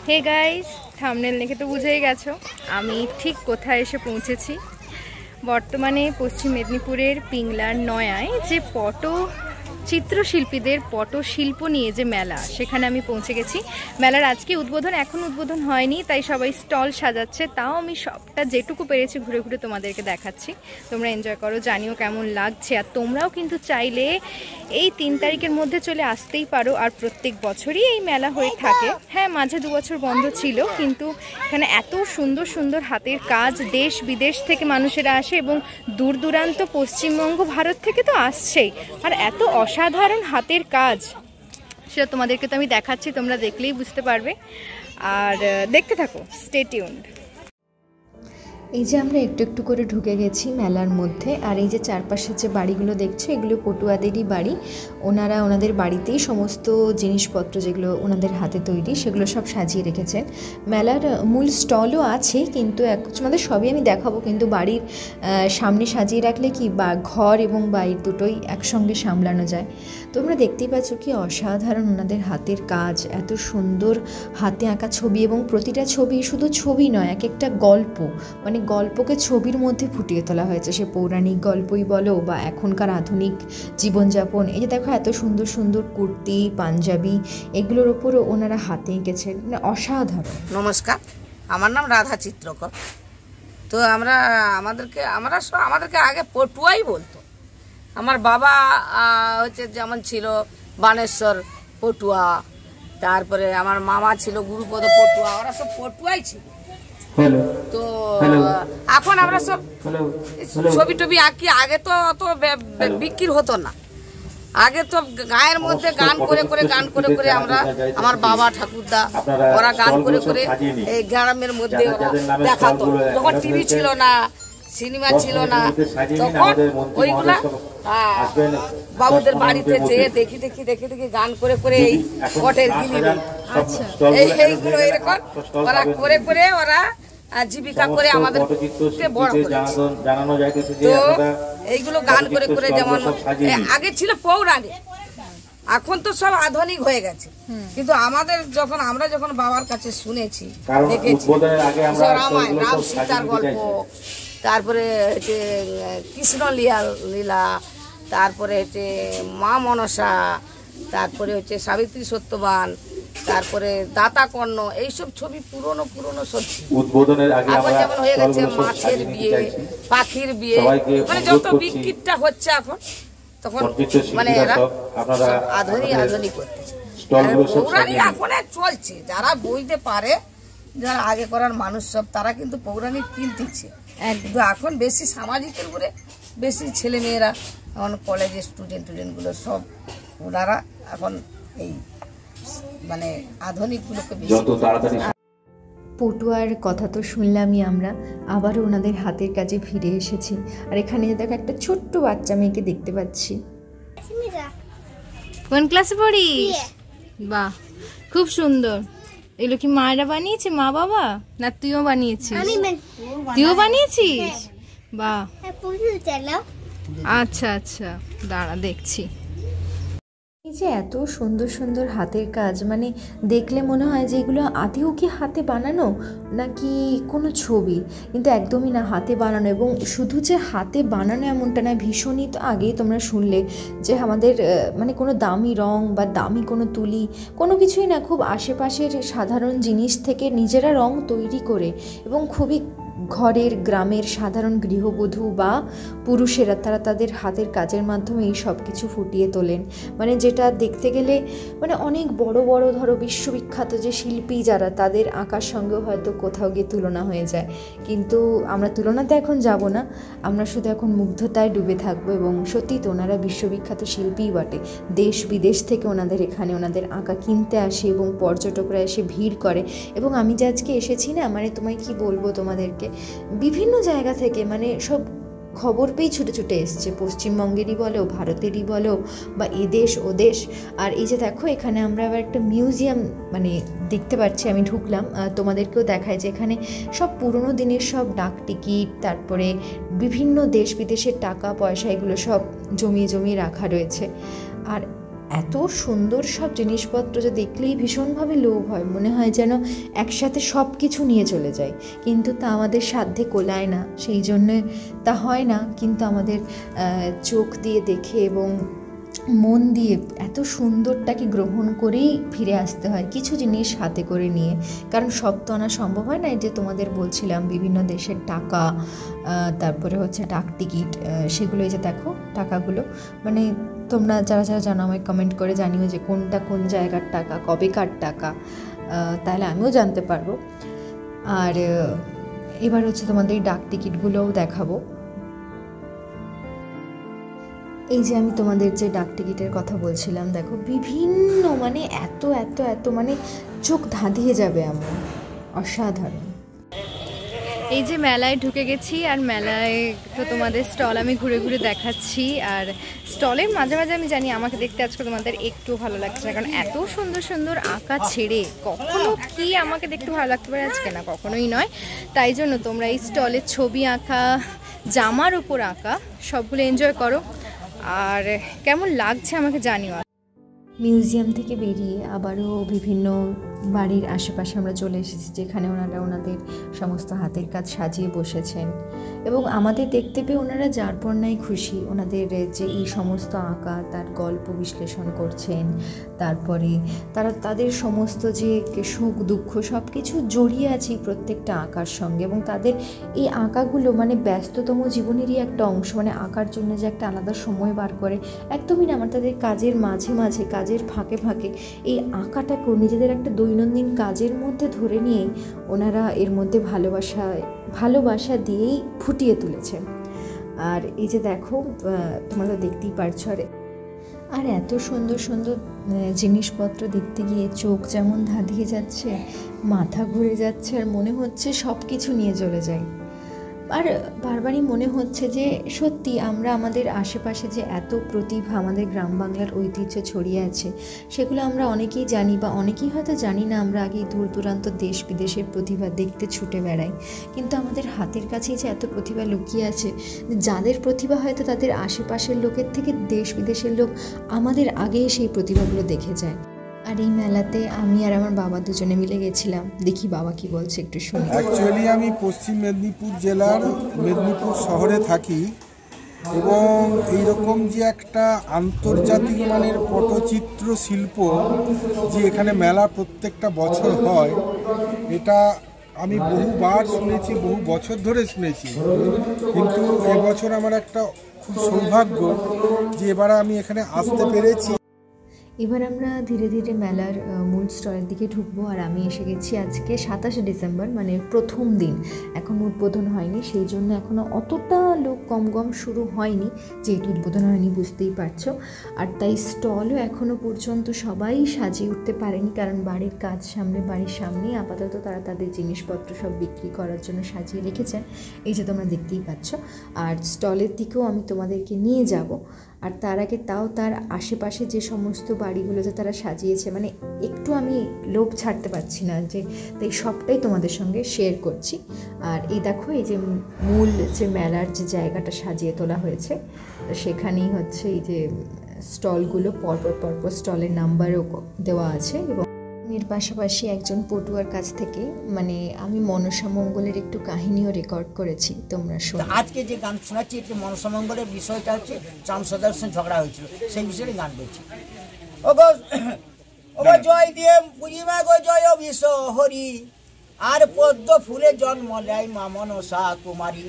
Hey guys, thumbnail দেখে তো বুঝেই গেছো আমি ঠিক কোথায় এসে পৌঁছেছি। বর্তমানে পশ্চিম মেদিনীপুরের পিংলার নয়ায় যে চিত্রশিল্পীদের পটশিল্প নিয়ে যে মেলা, সেখানে আমি পৌঁছে গেছি। মেলার আজকে উদ্বোধন, এখন উদ্বোধন হয়নি, তাই সবাই স্টল সাজাচ্ছে। তাও আমি সবটা যেটুকু পেরেছি ঘুরে ঘুরে তোমাদেরকে দেখাচ্ছি। তোমরা এনজয় করো, জানিও কেমন লাগছে। আর তোমরাও কিন্তু চাইলে এই 3 তারিখের মধ্যে চলে আসতেই পারো। আর প্রত্যেক বছরই এই মেলা হয়ে থাকে। হ্যাঁ, মাঝে 2 বছর বন্ধ ছিল, কিন্তু এখানে এত সুন্দর সুন্দর হাতের কাজ, দেশ বিদেশ থেকে মানুষেরা আসে এবং দূর দূরান্ত পশ্চিমবঙ্গ ভারত থেকে তো আসছেই। আর এত অসাধারণ হাতের কাজ, সেটা তোমাদেরকে তো আমি দেখাচ্ছি, তোমরা দেখলেই বুঝতে পারবে। আর দেখতে থাকো, স্টে টিউনড। এই যে আমরা একটু একটু করে ঢুকে গেছি মেলার মধ্যে। আর এই যে চারপাশের যে বাড়িগুলো দেখছো, এগুলো পটুয়াদেরই বাড়ি। ওনারা ওনাদের বাড়িতেই সমস্ত জিনিসপত্র যেগুলো ওনাদের হাতে তৈরি, সেগুলো সব সাজিয়ে রেখেছেন। মেলার মূল স্টলও আছে, কিন্তু তোমাদের সবই আমি দেখাবো, কিন্তু বাড়ির সামনে সাজিয়ে রাখলে কি বা ঘর এবং বাইর দুটোই একসঙ্গে সামলানো যায়। তোমরা দেখতেই পাচ্ছ কি অসাধারণ ওনাদের হাতের কাজ, এত সুন্দর হাতে আঁকা ছবি। এবং প্রতিটা ছবি শুধু ছবি নয়, এক একটা গল্প, মানে গল্পকে ছবির মধ্যে ফুটিয়ে তোলা হয়েছে। সে পৌরাণিক গল্পই বলো বা এখনকার আধুনিক জীবনযাপন। এই যে দেখো, এত সুন্দর সুন্দর কুর্তি, পাঞ্জাবি, এগুলোর ওপরও ওনারা হাতে এঁকেছেন, মানে অসাধারণ। নমস্কার, আমার নাম রাধা চিত্রকর। তো আমাদেরকে আগে পটুয়াই বলতো। আমার বাবা হচ্ছে যেমন ছিল বানেশ্বর পটুয়া, তারপরে আমার মামা ছিল গুরুপদ পটুয়া, ওরা সব পটুয়াই ছিল। তো এখন আমরা সব ছবি টবি আঁকি। আগে তো অত বিক্রি হতো না। আগে তো গায়ের মধ্যে গান করে করে আমরা, আমার বাবা ঠাকুরদা ওরা গান করে করে এই গ্রামের মধ্যে ওরা দেখাতো। যখন টিভি ছিল না, সিনেমা ছিল না, তখন ওইগুলা বাবুদের বাড়িতে যেয়ে দেখি গান করে করে এই পটের গিলি এইগুলো এরকম ওরা করে করে ওরা জীবিকা করে আমাদেরকে বড় করেছে। তো এইগুলো গান করে করে, যেমন আগে ছিল পৌরাণিক, এখন তো সব আধুনিক হয়ে গেছে। কিন্তু আমরা যখন বাবার কাছে শুনেছি, দেখেছি রামায়ণ, রাম সীতার গল্প, তারপরে হচ্ছে কৃষ্ণ লীলা, তারপরে হচ্ছে মা মনসা, তারপরে হচ্ছে সাবিত্রী সত্যবান, তারপরে দাতা কর্ণ, এইসব ছবি পুরনো সব উদ্বোধনের আগে আমরা যেমন হয়ে গেছে মাছের বিয়ে, পাখির বিয়ে, মানে যত বিকৃতটা হচ্ছে এখন, তখন মানে এরা আধুনিক করতেছে। পৌরাণিক এখন চলছে, যারা বইতে পারে, যারা আগে করার মানুষ সব, তারা কিন্তু পৌরাণিক কিনতেছে। কিন্তু এখন বেশি সামাজিকের উপরে বেশি ছেলে মেয়েরা, এখন কলেজের স্টুডেন্টগুলো সব, ওনারা এখন এই মানে আধুনিকগুলোকে বেশি। পটুয়ার কথা তো শুনলামই আমরা, আবারও ওনাদের হাতের কাজে ফিরে এসেছি। আর এখানে দেখো, একটা ছোট্ট বাচ্চা মেয়েকে দেখতে পাচ্ছি। কোন ক্লাসে পড়িস? বাহ, খুব সুন্দর। এগুলো কি মায়েরা বানিয়েছে, মা বাবা, না তুইও বানিয়েছিস? তুইও বানিয়েছিস? বাহ, আচ্ছা আচ্ছা, দাঁড়া দেখছি। এই যে এত সুন্দর সুন্দর হাতের কাজ, মানে দেখলে মনে হয় যে এগুলো আদেও কি হাতে বানানো নাকি কোনো ছবি, কিন্তু একদমই না, হাতে বানানো। এবং শুধু যে হাতে বানানো এমনটা না, ভীষণই তো আগেই তোমরা শুনলে যে আমাদের মানে কোনো দামি রং বা দামি কোনো তুলি, কোনো কিছুই না, খুব আশেপাশের সাধারণ জিনিস থেকে নিজেরা রং তৈরি করে, এবং খুবই ঘরের গ্রামের সাধারণ গৃহবধূ বা পুরুষেরা, তারা তাদের হাতের কাজের মাধ্যমে এই সব কিছু ফুটিয়ে তোলেন। মানে যেটা দেখতে গেলে মানে অনেক বড় বড় ধরো বিশ্ববিখ্যাত যে শিল্পী যারা, তাদের আঁকার সঙ্গেও হয়তো কোথাও গিয়ে তুলনা হয়ে যায়। কিন্তু আমরা তুলনাতে এখন যাব না, আমরা শুধু এখন মুগ্ধতায় ডুবে থাকবো। এবং সত্যি তো ওনারা বিশ্ববিখ্যাত শিল্পীই বটে। দেশ বিদেশ থেকে ওনাদের এখানে ওনাদের আঁকা কিনতে আসে এবং পর্যটকরা এসে ভিড় করে। এবং আমি যে আজকে এসেছি না, মানে তোমায় কি বলবো, তোমাদেরকে বিভিন্ন জায়গা থেকে মানে সব খবর পেয়ে ছুটে ছুটে এসছে, পশ্চিমবঙ্গেরই বলো, ভারতেরই বলো, বা এদেশ ওদেশ। আর এই যে দেখো, এখানে আমরা আবার একটা মিউজিয়াম মানে দেখতে পাচ্ছি, আমি ঢুকলাম, তোমাদেরকেও দেখায় যে এখানে সব পুরনো দিনের সব ডাক টিকিট, তারপরে বিভিন্ন দেশ বিদেশের টাকা পয়সা, এগুলো সব জমিয়ে রাখা রয়েছে। আর এত সুন্দর সব জিনিসপত্র যে দেখলেই ভীষণভাবে লোভ হয়, মনে হয় যেন একসাথে সব কিছু নিয়ে চলে যায়, কিন্তু তা আমাদের সাধ্যে কোলায় না, সেই জন্যে তা হয় না। কিন্তু আমাদের চোখ দিয়ে দেখে এবং মন দিয়ে এত সুন্দরটাকে গ্রহণ করেই ফিরে আসতে হয় কিছু জিনিস হাতে করে নিয়ে, কারণ সব তো আনা সম্ভব হয় না। এই যে তোমাদের বলছিলাম বিভিন্ন দেশের টাকা, তারপরে হচ্ছে ডাক টিকিট, সেগুলো এই যে দেখো টাকাগুলো, মানে তোমরা যারা যারা জানো আমায় কমেন্ট করে জানিও যে কোনটা কোন জায়গার টাকা, কবেকার টাকা, তাহলে আমিও জানতে পারবো। আর এবার হচ্ছে তোমাদের এই ডাক টিকিটগুলোও দেখাবো। এই যে আমি তোমাদের যে ডাক টিকিটের কথা বলছিলাম, দেখো বিভিন্ন, মানে এত এত এত, মানে চোখ ধাঁধিয়ে যাবে এমন, অসাধারণ। এই যে মেলায় ঢুকে গেছি, আর মেলায় তো তোমাদের স্টল আমি ঘুরে ঘুরে দেখাচ্ছি, আর স্টলের মাঝে মাঝে আমি জানি আমাকে দেখতে আজকে তোমাদের একটু ভালো লাগছে না, কারণ এত সুন্দর সুন্দর আঁকা ছেড়ে কখনো কি আমাকে দেখতে ভালো লাগতে পারে আজকে, না কখনোই নয়। তাই জন্য তোমরা এই স্টলের ছবি আঁকা, জামার উপর আঁকা সবগুলো এনজয় করো, আর কেমন লাগছে আমাকে জানিও। মিউজিয়াম থেকে বেরিয়ে আবারও বিভিন্ন বাড়ির আশেপাশে আমরা চলে এসেছি, যেখানে ওনারা ওনাদের সমস্ত হাতের কাজ সাজিয়ে বসেছেন, এবং আমাদের দেখতে পেয়ে ওনারা যার পর নাই খুশি। ওনাদের যে এই সমস্ত আঁকা, তার গল্প বিশ্লেষণ করছেন, তারপরে তারা তাদের সমস্ত যে সুখ দুঃখ সব কিছু জড়িয়ে আছে প্রত্যেকটা আঁকার সঙ্গে, এবং তাদের এই আঁকাগুলো মানে ব্যস্ততম জীবনেরই একটা অংশ, মানে আঁকার জন্য যে একটা আলাদা সময় বার করে একদমই না, আমার তাদের কাজের মাঝে মাঝে, কাজের ফাঁকে ফাঁকে এই আঁকাটাকেও নিজেদের একটা দৈনন্দিন কাজের মধ্যে ধরে নিয়েই ওনারা এর মধ্যে ভালোবাসা দিয়েই ফুটিয়ে তুলেছে। আর এই যে দেখো, তোমরা তো দেখতেই পারছো, আর এত সুন্দর সুন্দর জিনিসপত্র দেখতে গিয়ে চোখ যেমন ধাঁধিয়ে যাচ্ছে, মাথা ঘুরে যাচ্ছে, আর মনে হচ্ছে সব কিছু নিয়ে চলে যাই। আর বারবারই মনে হচ্ছে যে সত্যি আমরা আমাদের আশেপাশে যে এত প্রতিভা, আমাদের গ্রাম বাংলার ঐতিহ্য ছড়িয়ে আছে, সেগুলো আমরা অনেকেই জানি, বা অনেকেই হয়তো জানি না। আমরা আগে দূর দূরান্ত দেশ বিদেশের প্রতিভা দেখতে ছুটে বেড়াই, কিন্তু আমাদের হাতের কাছেই যে এত প্রতিভা লুকিয়ে আছে, যাদের প্রতিভা হয়তো তাদের আশেপাশের লোকের থেকে দেশ বিদেশের লোক আমাদের আগে সেই প্রতিভাগুলো দেখে যায়। আর এই মেলাতে আমি আর আমার বাবা দুজনে মিলে গেছিলাম, দেখি বাবা কি বলছে একটু শুনি। অ্যাকচুয়ালি আমি পশ্চিম মেদিনীপুর জেলার মেদিনীপুর শহরে থাকি, এবং এইরকম যে একটা আন্তর্জাতিক মানের পটচিত্র শিল্প যে এখানে মেলা প্রত্যেকটা বছর হয়, এটা আমি বহুবার শুনেছি, বহু বছর ধরে শুনেছি, কিন্তু এবছর আমার একটা খুব সৌভাগ্য যে এবার আমি এখানে আসতে পেরেছি। এবার আমরা ধীরে ধীরে মেলার মূল স্টলের দিকে ঢুকবো, আর আমি এসে গেছি আজকে 27শে ডিসেম্বর, মানে প্রথম দিন, এখন উদ্বোধন হয়নি, সেই জন্য এখনও অতটা লোক কম শুরু হয়নি, যেহেতু উদ্বোধন হয়নি বুঝতেই পারছো। আর তাই স্টলও এখনও পর্যন্ত সবাই সাজিয়ে উঠতে পারেনি, কারণ বাড়ির সামনেই আপাতত তারা তাদের জিনিসপত্র সব বিক্রি করার জন্য সাজিয়ে রেখেছেন, এই যে তোমরা দেখতেই পাচ্ছ। আর স্টলের দিকেও আমি তোমাদেরকে নিয়ে যাব, আর তার আগে তার আশেপাশে যে সমস্ত বাড়িগুলো যে তারা সাজিয়েছে, মানে একটু আমি লোভ ছাড়তে পারছি না, যে তাই সবটাই তোমাদের সঙ্গে শেয়ার করছি। আর এই দেখো, এই যে মূল যে মেলার যে জায়গাটা সাজিয়ে তোলা হয়েছে, সেখানেই হচ্ছে এই যে স্টলগুলো, পরপর স্টলের নাম্বারও দেওয়া আছে, এবং এর পাশাপাশি একজন পটুয়ার কাছ থেকে মানে আমি মনসা মঙ্গলের একটু কাহিনীও রেকর্ড করেছি, তোমরা শোনো। আজকে যে গান শোনাচ্ছি, একটু মনসা মঙ্গলের বিষয়টা হচ্ছে চামসদার সঙ্গে ঝগড়া হয়েছিল, সেই বিষয়ে গান বলছি। ও গো জয় দিয়ে বুঝিমা গো জয় বিষ হরি, আর পদ্ম ফুলে জন্ম নেয় মা মনসা কুমারী,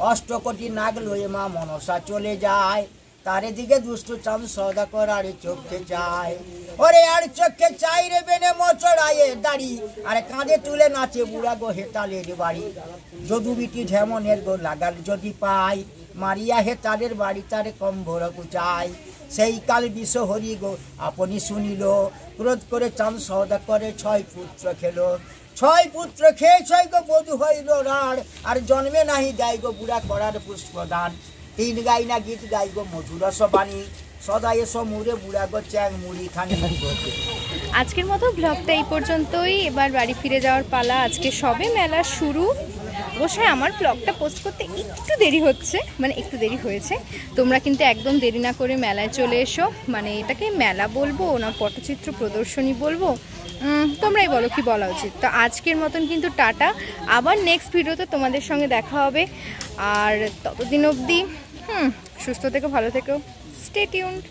অষ্টকোটি নাগ লয়ে মা মনসা চলে যায়, তার দিকে দুষ্ট চাঁদ সদাকর আর চোখে চায়, ওরে আর চোখে চাই রে বেনে মোচড়ায়ে দাড়ি, আর কাঁধে তুলে নাচে বুড়া গো হেতালের বাড়ি, যদু বিটি ঢেমনের গো লাগাল যদি পাই, মারিয়া হেতালের বাড়ি তার কম্ভর কুচাই, সেই কাল বিষ হরি গো আপনি শুনিল, ক্রোধ করে চাঁদ সদাকরে 6 পুত্র খেলো, 6 পুত্র খেয়ে 6 গো বধূ হইল রাড়, আর জন্মে নাহি গাই গো বুড়া করার পুষ্পদান, 3 গাই না গীত গাই গো মধুরস বাণী, সদা এসো মুড়ে বুড়া গো চ্যাং মুড়ি খানি। আজকের মতো ব্লগটা এই পর্যন্তই, এবার বাড়ি ফিরে যাওয়ার পালা। আজকে সবে মেলা শুরু, অবশ্যই আমার ব্লগটা পোস্ট করতে একটু দেরি হচ্ছে, মানে একটু দেরি হয়েছে। তোমরা কিন্তু একদম দেরি না করে মেলায় চলে এসো। মানে এটাকে মেলা বলবো না পটচিত্র প্রদর্শনী বলবো, তোমরাই বলো কি বলা উচিত। তো আজকের মতন কিন্তু টাটা, আবার নেক্সট ভিডিওতে তোমাদের সঙ্গে দেখা হবে। আর ততদিন অবধি সুস্থ থেকো, ভালো থেকো, স্টে টিউনড।